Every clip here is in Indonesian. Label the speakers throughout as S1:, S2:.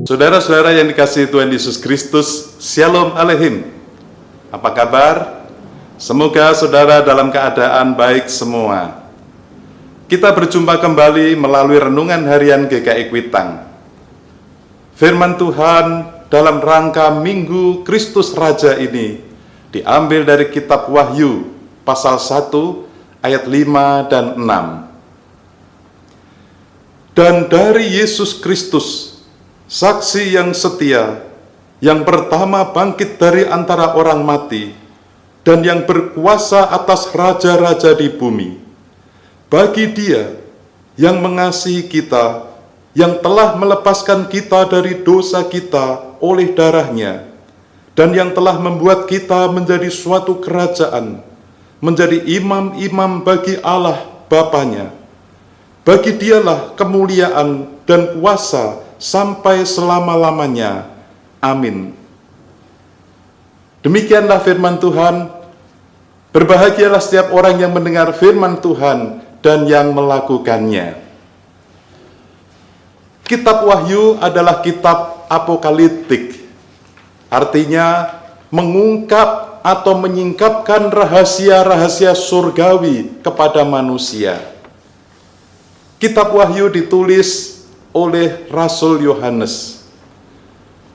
S1: Saudara-saudara yang dikasihi Tuhan Yesus Kristus, Shalom Aleichem. Apa kabar? Semoga saudara dalam keadaan baik semua. Kita berjumpa kembali melalui renungan harian GKI Kuitang. Firman Tuhan dalam rangka Minggu Kristus Raja ini diambil dari kitab Wahyu pasal 1 ayat 5 dan 6. Dan dari Yesus Kristus, saksi yang setia, yang pertama bangkit dari antara orang mati, dan yang berkuasa atas raja-raja di bumi. Bagi Dia yang mengasihi kita, yang telah melepaskan kita dari dosa kita oleh darah-Nya, dan yang telah membuat kita menjadi suatu kerajaan, menjadi imam-imam bagi Allah Bapa-Nya. Bagi Dialah kemuliaan dan kuasa sampai selama-lamanya. Amin. Demikianlah firman Tuhan. Berbahagialah setiap orang yang mendengar firman Tuhan dan yang melakukannya. Kitab Wahyu adalah kitab apokaliptik. Artinya mengungkap atau menyingkapkan rahasia-rahasia surgawi kepada manusia. Kitab Wahyu ditulis oleh Rasul Yohanes.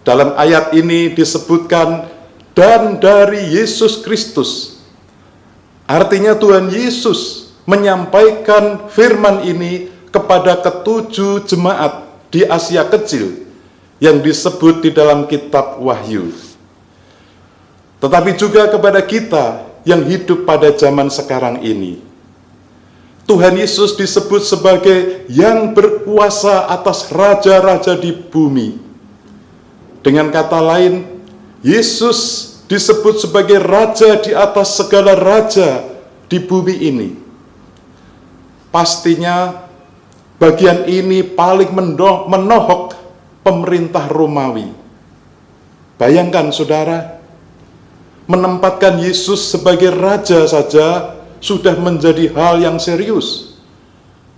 S1: Dalam ayat ini disebutkan dan dari Yesus Kristus. Artinya Tuhan Yesus menyampaikan firman ini kepada ketujuh jemaat di Asia Kecil yang disebut di dalam kitab Wahyu. Tetapi juga kepada kita yang hidup pada zaman sekarang ini. Tuhan Yesus disebut sebagai yang berkuasa atas raja-raja di bumi. Dengan kata lain, Yesus disebut sebagai raja di atas segala raja di bumi ini. Pastinya bagian ini paling menohok pemerintah Romawi. Bayangkan saudara, menempatkan Yesus sebagai raja saja sudah menjadi hal yang serius.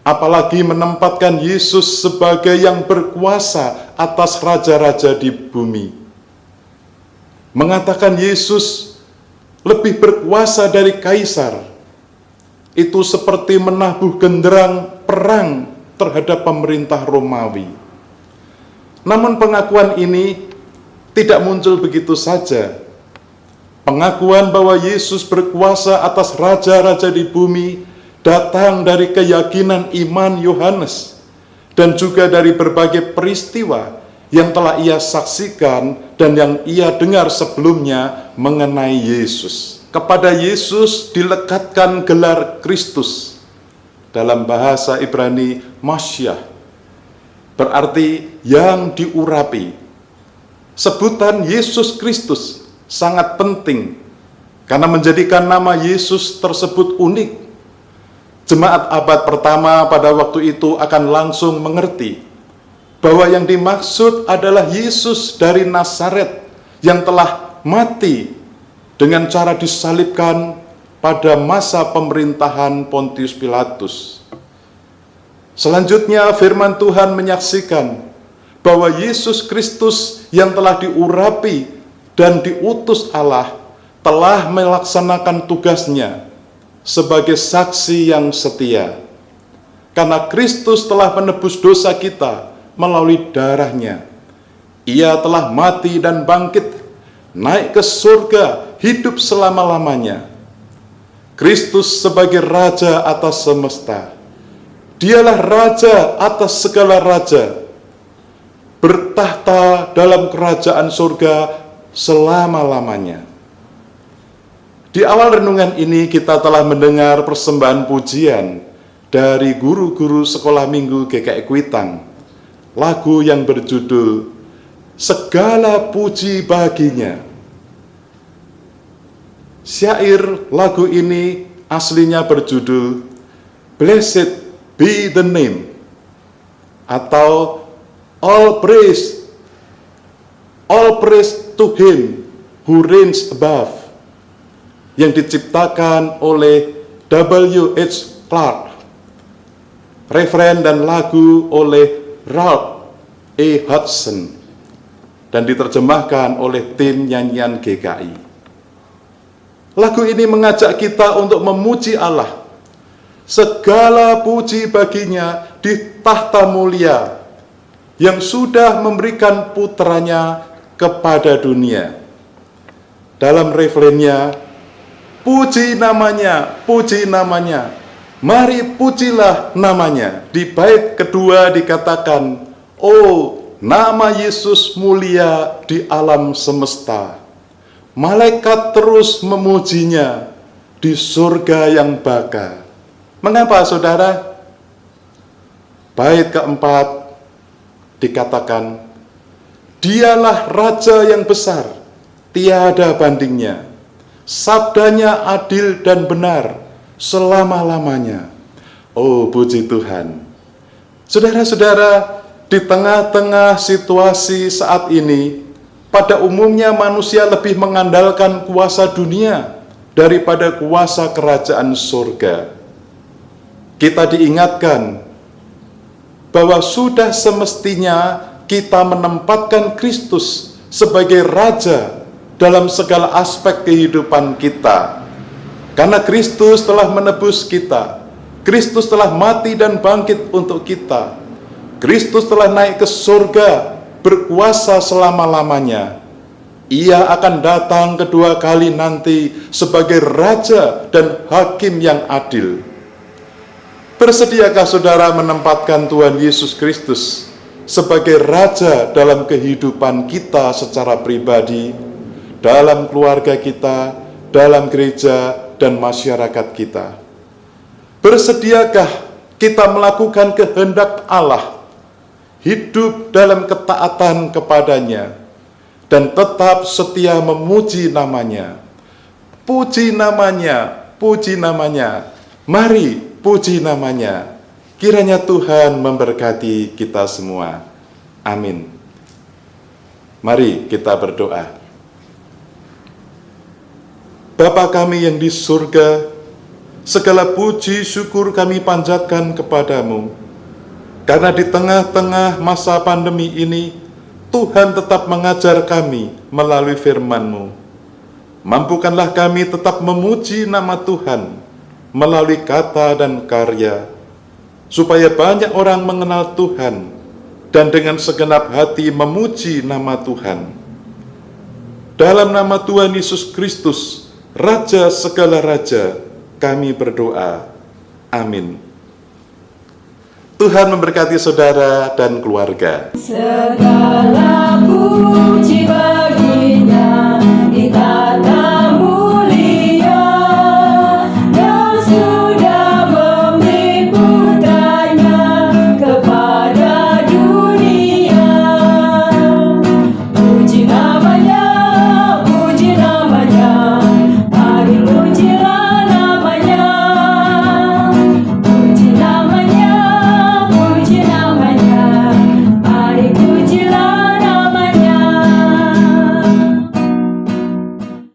S1: Apalagi menempatkan Yesus sebagai yang berkuasa atas raja-raja di bumi. Mengatakan Yesus lebih berkuasa dari kaisar, itu seperti menabuh genderang perang terhadap pemerintah Romawi. Namun pengakuan ini tidak muncul begitu saja. Pengakuan bahwa Yesus berkuasa atas raja-raja di bumi datang dari keyakinan iman Yohanes dan juga dari berbagai peristiwa yang telah ia saksikan dan yang ia dengar sebelumnya mengenai Yesus. Kepada Yesus dilekatkan gelar Kristus. Dalam bahasa Ibrani, Mashiach, berarti yang diurapi. Sebutan Yesus Kristus sangat penting karena menjadikan nama Yesus tersebut unik. Jemaat abad pertama pada waktu itu akan langsung mengerti bahwa yang dimaksud adalah Yesus dari Nazaret yang telah mati dengan cara disalibkan pada masa pemerintahan Pontius Pilatus. Selanjutnya firman Tuhan menyaksikan bahwa Yesus Kristus yang telah diurapi dan diutus Allah telah melaksanakan tugasnya sebagai saksi yang setia. Karena Kristus telah menebus dosa kita melalui darahnya. Ia telah mati dan bangkit, naik ke surga, hidup selama-lamanya. Kristus sebagai Raja atas semesta. Dialah Raja atas segala raja, bertahta dalam kerajaan surga selama-lamanya. Di awal renungan ini kita telah mendengar persembahan pujian dari guru-guru sekolah minggu GKI Kuitang. Lagu yang berjudul Segala Puji Baginya. Syair lagu ini aslinya berjudul Blessed be the name, atau all praise to him who reigns above, yang diciptakan oleh W.H. Clark. Referen dan lagu oleh Ralph A. Hudson dan diterjemahkan oleh tim nyanyian GKI. Lagu ini mengajak kita untuk memuji Allah. Segala puji baginya di tahta mulia yang sudah memberikan putranya kepada dunia. Dalam refrennya, puji namanya, mari pujilah namanya. Di bait kedua dikatakan, oh nama Yesus mulia di alam semesta. Malaikat terus memujinya di surga yang baka. Mengapa saudara? Bait keempat dikatakan, dialah Raja yang besar, tiada bandingnya. Sabdanya adil dan benar selama-lamanya. Oh puji Tuhan. Saudara-saudara, di tengah-tengah situasi saat ini, pada umumnya manusia lebih mengandalkan kuasa dunia daripada kuasa kerajaan surga. Kita diingatkan bahwa sudah semestinya kita menempatkan Kristus sebagai Raja dalam segala aspek kehidupan kita. Karena Kristus telah menebus kita, Kristus telah mati dan bangkit untuk kita, Kristus telah naik ke surga, berkuasa selama-lamanya. Ia akan datang kedua kali nanti sebagai Raja dan Hakim yang adil. Bersediakah saudara menempatkan Tuhan Yesus Kristus sebagai Raja dalam kehidupan kita secara pribadi, dalam keluarga kita, dalam gereja, dan masyarakat kita? Bersediakah kita melakukan kehendak Allah, hidup dalam ketaatan kepadanya, dan tetap setia memuji namanya? Puji namanya, mari puji namanya. Kiranya Tuhan memberkati kita semua. Amin. Mari kita berdoa. Bapa kami yang di surga, segala puji syukur kami panjatkan kepadamu, karena di tengah-tengah masa pandemi ini, Tuhan tetap mengajar kami melalui firman-Mu. Mampukanlah kami tetap memuji nama Tuhan melalui kata dan karya, supaya banyak orang mengenal Tuhan dan dengan segenap hati memuji nama Tuhan. Dalam nama Tuhan Yesus Kristus, Raja segala raja, kami berdoa. Amin. Tuhan memberkati saudara dan keluarga.
S2: Segala puji bagi